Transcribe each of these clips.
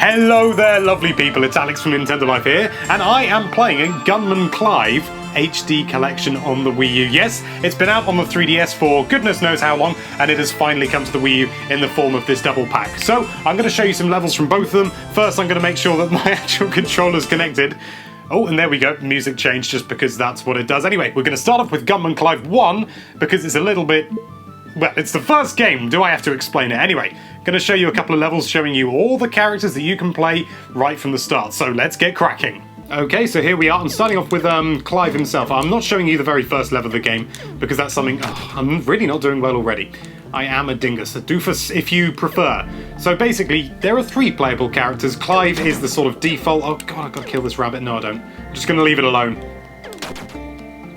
Hello there, lovely people. It's Alex from Nintendo Life here, and I am playing a Gunman Clive HD collection on the Wii U. Yes, it's been out on the 3DS for goodness knows how long, and it has finally come to the Wii U in the form of this double pack. So, I'm going to show you some levels from both of them. First, I'm going to make sure that my actual controller's connected. Oh, and there we go. Music changed just because that's what it does. Anyway, we're going to start off with Gunman Clive 1, because it's a little bit... well, it's the first game. Do I have to explain it? Anyway, going to show you a couple of levels showing you all the characters that you can play right from the start. So let's get cracking. Okay, so here we are. I'm starting off with Clive himself. I'm not showing you the very first level of the game because that's something I'm really not doing well already. I am a dingus, a doofus if you prefer. So basically, there are 3 playable characters. Clive is the sort of default... oh god, I've got to kill this rabbit. No, I don't. I'm just going to leave it alone.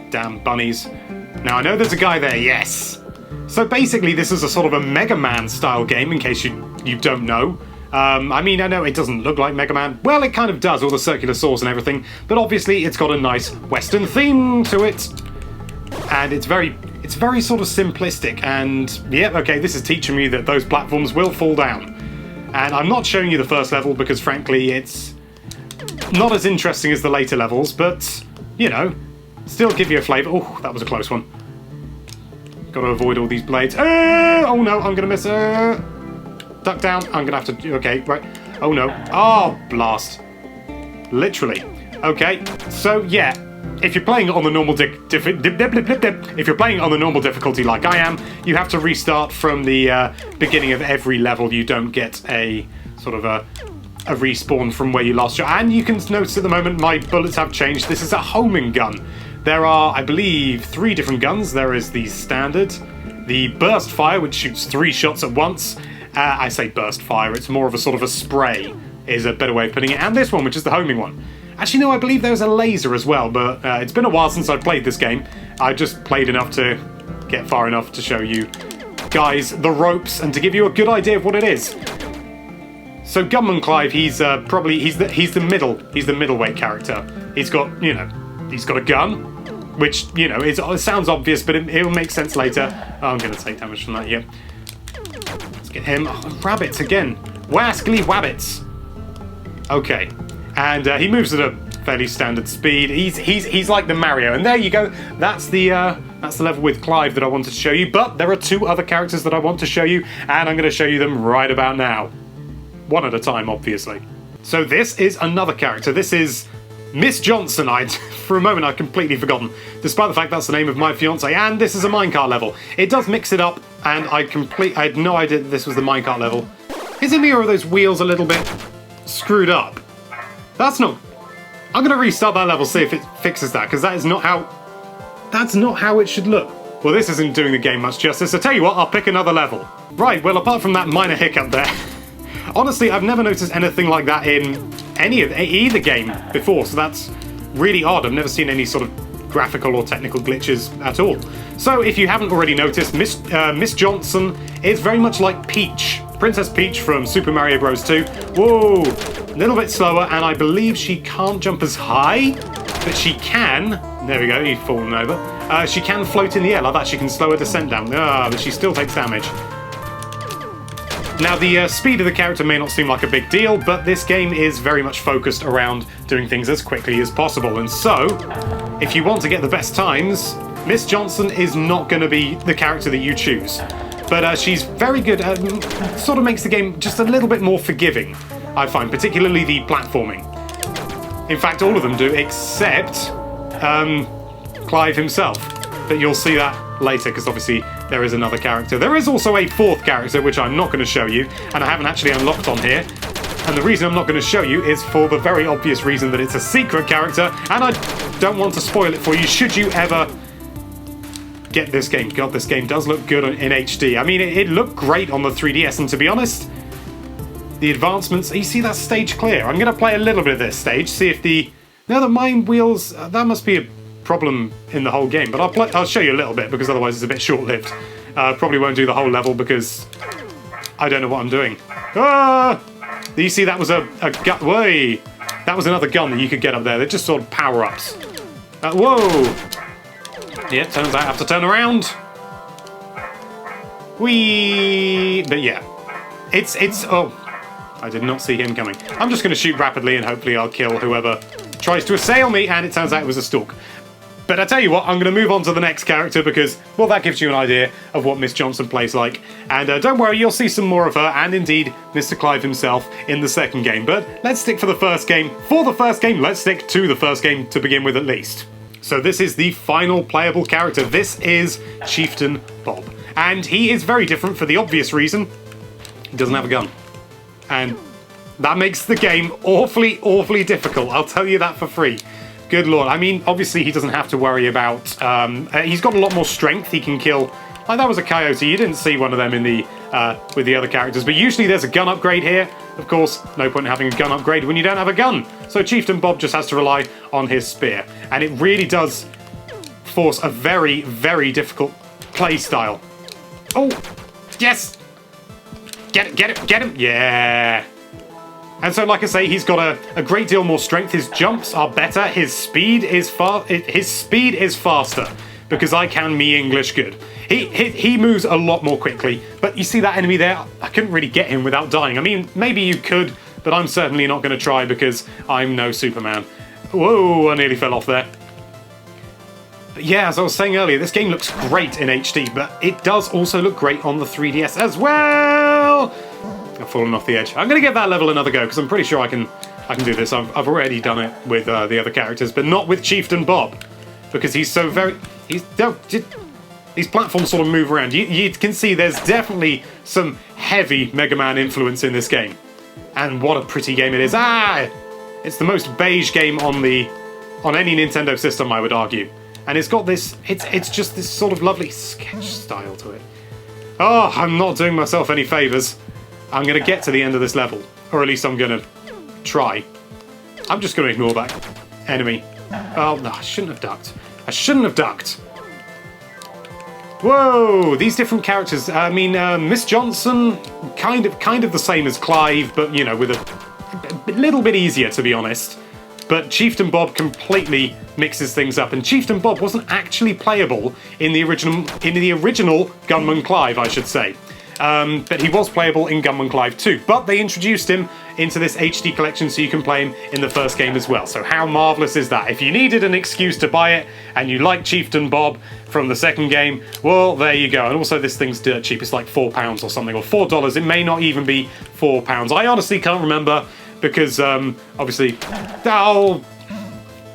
Damn bunnies. Now, I know there's a guy there, yes. So basically, this is a sort of a Mega Man style game, in case you don't know. I mean, I know it doesn't look like Mega Man. Well, it kind of does, all the circular saws and everything. But obviously, it's got a nice Western theme to it. And it's very sort of simplistic. And, yeah, okay, this is teaching me that those platforms will fall down. And I'm not showing you the first level because, frankly, it's not as interesting as the later levels. But, you know, still give you a flavour. Oh, that was a close one. Got to avoid all these blades. Oh no, I'm going to miss. Duck down. I'm going to have to... okay, right. Oh no. Oh, blast. Literally. Okay, so yeah. If you're playing on the normal if you're playing on the normal difficulty like I am, you have to restart from the beginning of every level. You don't get a sort of a respawn from where you lost your... and you can notice at the moment my bullets have changed. This is a homing gun. There are, I believe, 3 different guns. There is the standard, the burst fire, which shoots 3 shots at once. I say burst fire, it's more of a sort of a spray, is a better way of putting it. And this one, which is the homing one. Actually, no, I believe there's a laser as well, but it's been a while since I've played this game. I just played enough to get far enough to show you guys the ropes and to give you a good idea of what it is. So Gunman Clive, he's the middleweight character. He's got, you know, he's got a gun, which, you know, it sounds obvious, but it'll make sense later. Oh, I'm going to take damage from that, yeah. Let's get him. Oh, rabbits again. Wascally wabbits. Okay. And he moves at a fairly standard speed. He's like the Mario. And there you go. That's the level with Clive that I wanted to show you. But there are 2 other characters that I want to show you, and I'm going to show you them right about now. One at a time, obviously. So this is another character. This is Miss Johnson. For a moment I'd completely forgotten, despite the fact that's the name of my fiancée, and this is a minecart level. It does mix it up, and I had no idea that this was the minecart level. Is it me, or are those wheels a little bit screwed up? That's not... I'm going to restart that level, see if it fixes that, because that's not how it should look. Well, this isn't doing the game much justice, so tell you what, I'll pick another level. Right, well, apart from that minor hiccup there, honestly, I've never noticed anything like that in either game before, so that's really odd. I've never seen any sort of graphical or technical glitches at all. So if you haven't already noticed, Miss Johnson is very much like Peach. Princess Peach from Super Mario Bros. 2. Whoa! A little bit slower, and I believe she can't jump as high, but she can... there we go, he's fallen over. She can float in the air like that. She can slow her descent down. But she still takes damage. Now, the speed of the character may not seem like a big deal, but this game is very much focused around doing things as quickly as possible. And so, if you want to get the best times, Miss Johnson is not going to be the character that you choose. But she's very good at... sort of makes the game just a little bit more forgiving, I find, particularly the platforming. In fact, all of them do, except Clive himself. But you'll see that later, because obviously there is another character. There is also a 4th character, which I'm not going to show you, and I haven't actually unlocked on here. And the reason I'm not going to show you is for the very obvious reason that it's a secret character, and I don't want to spoil it for you should you ever get this game. God, this game does look good in HD. I mean, it looked great on the 3DS, and to be honest, the advancements... you see that stage clear? I'm going to play a little bit of this stage, see if the... now, the mine wheels... that must be a problem in the whole game, but I'll show you a little bit, because otherwise it's a bit short-lived. Probably won't do the whole level, because I don't know what I'm doing. Ah! You see, that was a gun... whey! That was another gun that you could get up there. They're just sort of power-ups. Whoa! Yeah, turns out I have to turn around. Whee! But yeah. It's... oh. I did not see him coming. I'm just going to shoot rapidly and hopefully I'll kill whoever tries to assail me, and it turns out it was a stalk. But I tell you what, I'm going to move on to the next character because, well, that gives you an idea of what Miss Johnson plays like. And don't worry, you'll see some more of her, and indeed Mr. Clive himself, in the second game. But let's stick for the first game. For the first game, let's stick to the first game to begin with at least. So this is the final playable character. This is Chieftain Bob. And he is very different for the obvious reason. He doesn't have a gun. And that makes the game awfully, awfully difficult. I'll tell you that for free. Good lord. I mean, obviously he doesn't have to worry about... he's got a lot more strength. He can kill... Like, that was a coyote. You didn't see one of them in the with the other characters. But usually there's a gun upgrade here. Of course, no point in having a gun upgrade when you don't have a gun. So Chieftain Bob just has to rely on his spear. And it really does force a very, very difficult play style. Oh! Yes! Get it, get it, get him! Yeah! And so, like I say, he's got a great deal more strength. His jumps are better. His speed is faster because I can me English good. He moves a lot more quickly. But you see that enemy there? I couldn't really get him without dying. I mean, maybe you could, but I'm certainly not going to try because I'm no Superman. Whoa! I nearly fell off there. But yeah, as I was saying earlier, this game looks great in HD, but it does also look great on the 3DS as well. I've fallen off the edge. I'm going to give that level another go because I'm pretty sure I can do this. I've already done it with the other characters, but not with Chieftain Bob because he's so very... These platforms sort of move around. You can see there's definitely some heavy Mega Man influence in this game. And what a pretty game it is. Ah! It's the most beige game on any Nintendo system, I would argue. And it's got this... It's just this sort of lovely sketch style to it. Oh, I'm not doing myself any favours. I'm going to get to the end of this level. Or at least I'm going to try. I'm just going to ignore that enemy. Oh, no, I shouldn't have ducked. I shouldn't have ducked. Whoa! These different characters. I mean, Miss Johnson, kind of the same as Clive, but, you know, with a little bit easier, to be honest. But Chieftain Bob completely mixes things up, and Chieftain Bob wasn't actually playable in the original Gunman Clive, I should say. But he was playable in Gunman Clive 2. But they introduced him into this HD collection so you can play him in the first game as well. So how marvellous is that? If you needed an excuse to buy it and you like Chieftain Bob from the second game, well, there you go. And also this thing's dirt cheap. It's like £4 or something, or $4. It may not even be £4. I honestly can't remember because, obviously... Oh...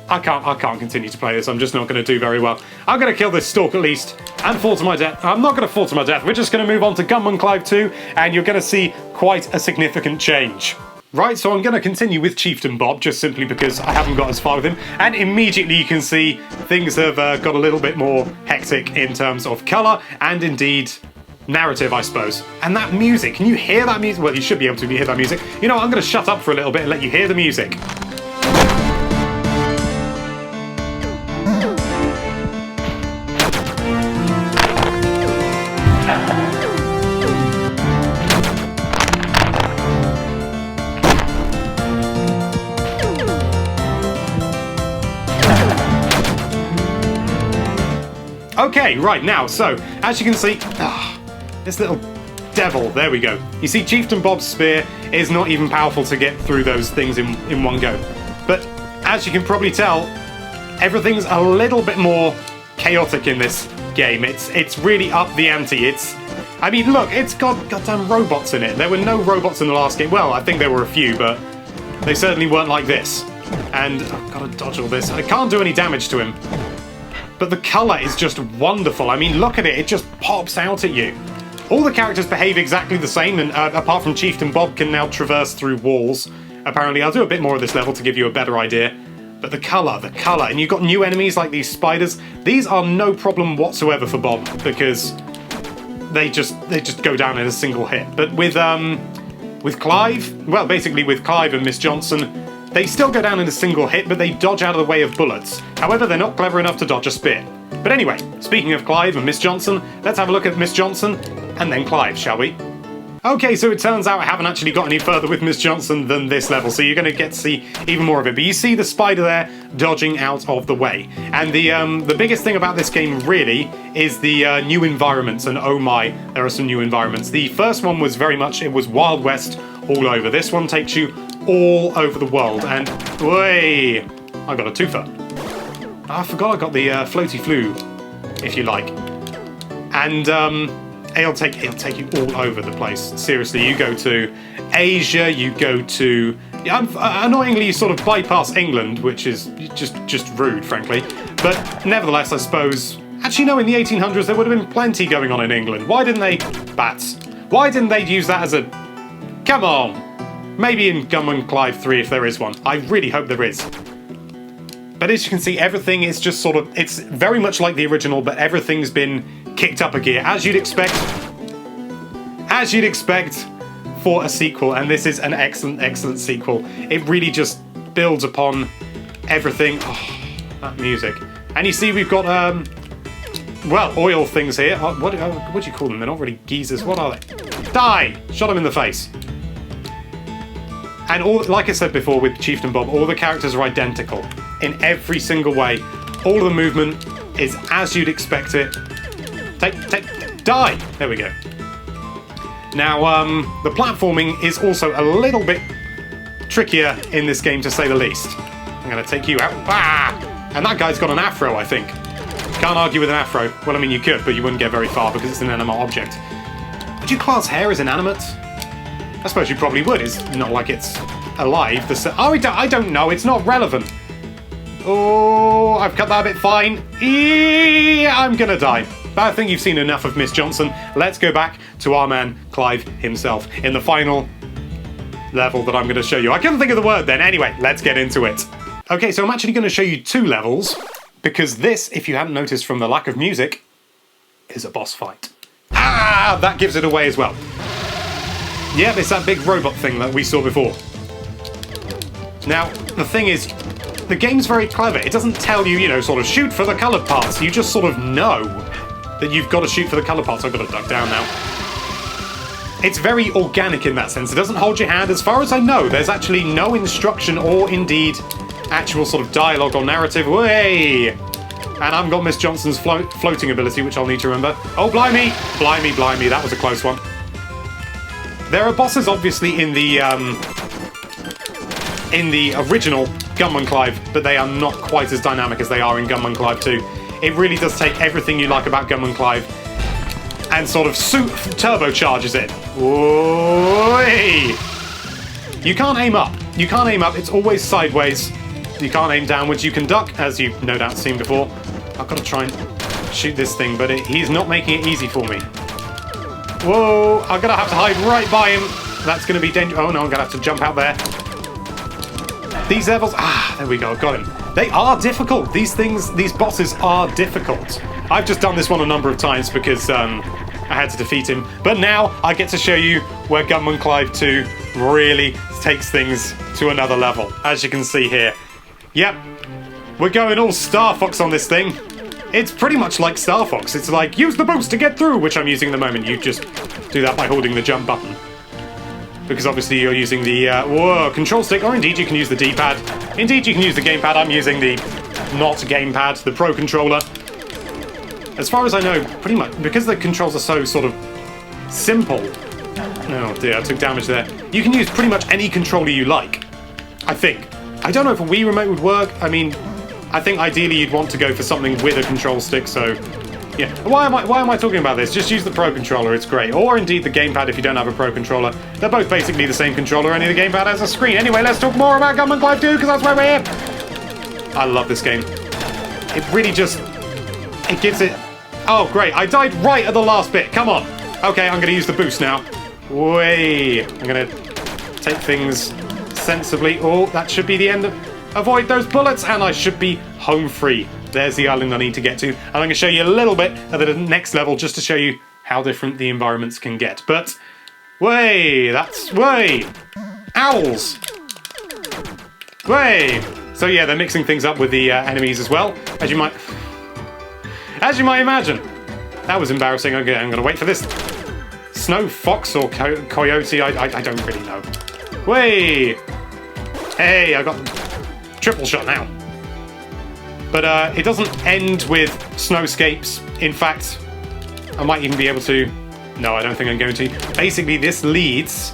I can't continue to play this. I'm just not going to do very well. I'm going to kill this stalk at least and fall to my death. I'm not going to fall to my death. We're just going to move on to Gunman Clive 2 and you're going to see quite a significant change. Right, so I'm going to continue with Chieftain Bob just simply because I haven't got as far with him. And immediately you can see things have got a little bit more hectic in terms of colour and indeed narrative, I suppose. And that music, can you hear that music? Well, you should be able to hear that music. You know what, I'm going to shut up for a little bit and let you hear the music. Okay, right, now, so, as you can see, this little devil, there we go. You see, Chieftain Bob's spear is not even powerful to get through those things in one go. But, as you can probably tell, everything's a little bit more chaotic in this game. It's really up the ante. I mean, look, it's got goddamn robots in it. There were no robots in the last game. Well, I think there were a few, but they certainly weren't like this. And I've got to dodge all this. I can't do any damage to him. But the colour is just wonderful. I mean, look at it. It just pops out at you. All the characters behave exactly the same, and apart from Chieftain Bob can now traverse through walls. Apparently, I'll do a bit more of this level to give you a better idea. But the colour, and you've got new enemies like these spiders. These are no problem whatsoever for Bob, because they just go down in a single hit. But with Clive, well, basically with Clive and Miss Johnson, they still go down in a single hit, but they dodge out of the way of bullets. However, they're not clever enough to dodge a spear. But anyway, speaking of Clive and Miss Johnson, let's have a look at Miss Johnson and then Clive, shall we? Okay, so it turns out I haven't actually got any further with Miss Johnson than this level, so you're going to get to see even more of it. But you see the spider there dodging out of the way. And the biggest thing about this game, really, is the new environments. And oh my, there are some new environments. The first one was very much, it was Wild West all over. This one takes you all over the world. And, way, I got a twofer. I forgot I got the floaty flu, if you like. And it'll take you all over the place. Seriously, you go to Asia, you go to... annoyingly, you sort of bypass England, which is just rude, frankly. But nevertheless, I suppose... Actually, no, in the 1800s, there would have been plenty going on in England. Why didn't they... Bats. Why didn't they use that as a... Come on! Maybe in Gunman Clive 3, if there is one. I really hope there is. But as you can see, everything is just sort of... It's very much like the original, but everything's been kicked up a gear, as you'd expect. As you'd expect for a sequel, and this is an excellent, excellent sequel. It really just builds upon everything. Oh, that music. And you see we've got, well, oil things here. What do you call them? They're not really geezers. What are they? Die! Shot him in the face. And all, like I said before with Chieftain Bob, all the characters are identical in every single way. All of the movement is as you'd expect it. Die! There we go. Now, the platforming is also a little bit trickier in this game, to say the least. I'm going to take you out. Ah! And that guy's got an afro, I think. Can't argue with an afro. Well, I mean, you could, but you wouldn't get very far because it's an inanimate object. Would you class hair as inanimate? I suppose you probably would. It's not like it's alive. I don't know. It's not relevant. Oh, I've cut that a bit fine. I'm going to die. But I think you've seen enough of Miss Johnson. Let's go back to our man, Clive himself, in the final level that I'm going to show you. I couldn't think of the word then. Anyway, let's get into it. Okay, so I'm actually going to show you 2 levels, because this, if you hadn't noticed from the lack of music, is a boss fight. Ah, that gives it away as well. Yep, it's that big robot thing that we saw before. Now, the thing is, the game's very clever. It doesn't tell you, you know, sort of shoot for the coloured parts. You just sort of know that you've got to shoot for the colour parts. I've got to duck down now. It's very organic in that sense. It doesn't hold your hand. As far as I know, there's actually no instruction or indeed actual sort of dialogue or narrative. Way! And I've got Miss Johnson's floating ability, which I'll need to remember. Oh, blimey! Blimey, blimey, that was a close one. There are bosses, obviously, in the original Gunman Clive, but they are not quite as dynamic as they are in Gunman Clive 2. It really does take everything you like about Gunman Clive and sort of turbocharges it. Oy! You can't aim up. You can't aim up. It's always sideways. You can't aim downwards. You can duck, as you've no doubt seen before. I've got to try and shoot this thing, but he's not making it easy for me. Whoa! I'm going to have to hide right by him. That's going to be dangerous. Oh no, I'm going to have to jump out there. These levels... Ah, there we go. Got him. They are difficult. These bosses are difficult. I've just done this one a number of times because I had to defeat him. But now I get to show you where Gunman Clive 2 really takes things to another level. As you can see here. Yep. We're going all Star Fox on this thing. It's pretty much like Star Fox. It's like, use the boost to get through, which I'm using at the moment. You just do that by holding the jump button. Because obviously you're using the control stick, or indeed you can use the D-pad. Indeed you can use the gamepad. I'm using the not gamepad, the Pro Controller. As far as I know, pretty much, because the controls are so sort of simple. Oh dear, I took damage there. You can use pretty much any controller you like, I think. I don't know if a Wii remote would work. I mean, I think ideally you'd want to go for something with a control stick, so... Yeah, why am I talking about this? Just use the Pro Controller, it's great. Or indeed the gamepad if you don't have a Pro Controller. They're both basically the same controller, only the gamepad has a screen. Anyway, let's talk more about Gunman Clive 2, because that's why we're here. I love this game. It really just... It gives it... Oh, great, I died right at the last bit. Come on. Okay, I'm going to use the boost now. Way. I'm going to take things sensibly. Oh, that should be the end of... Avoid those bullets, and I should be home free. There's the island I need to get to. And I'm going to show you a little bit of the next level just to show you how different the environments can get. But, way, that's, way, owls, way. So yeah, they're mixing things up with the enemies as well, as you might imagine. That was embarrassing. Okay, I'm going to wait for this snow fox or coyote. I don't really know. Way. Hey, I got triple shot now. But it doesn't end with snowscapes. In fact, I might even be able to... No, I don't think I'm going to. Basically, this leads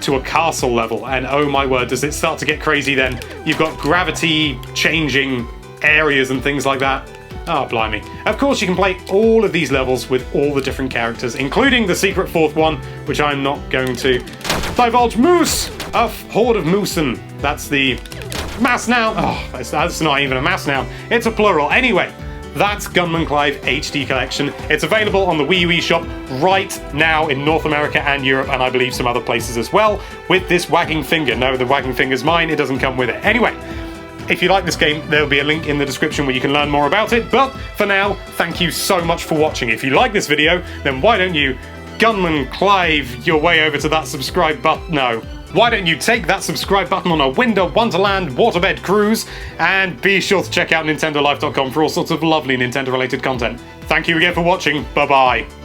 to a castle level, and oh my word, does it start to get crazy then. You've got gravity changing areas and things like that. Oh, blimey. Of course, you can play all of these levels with all the different characters, including the secret fourth one, which I'm not going to divulge. Moose! A horde of moosen. That's the mass noun. Oh, that's not even a mass noun. It's a plural. Anyway, that's Gunman Clive HD Collection. It's available on the Wii U eShop right now in North America and Europe, and I believe some other places as well, with this wagging finger. No, the wagging finger's mine. It doesn't come with it. Anyway, if you like this game, there'll be a link in the description where you can learn more about it. But for now, thank you so much for watching. If you like this video, then why don't you Gunman Clive your way over to that subscribe button? No. Why don't you take that subscribe button on a Winter Wonderland waterbed cruise, and be sure to check out NintendoLife.com for all sorts of lovely Nintendo-related content. Thank you again for watching. Bye-bye.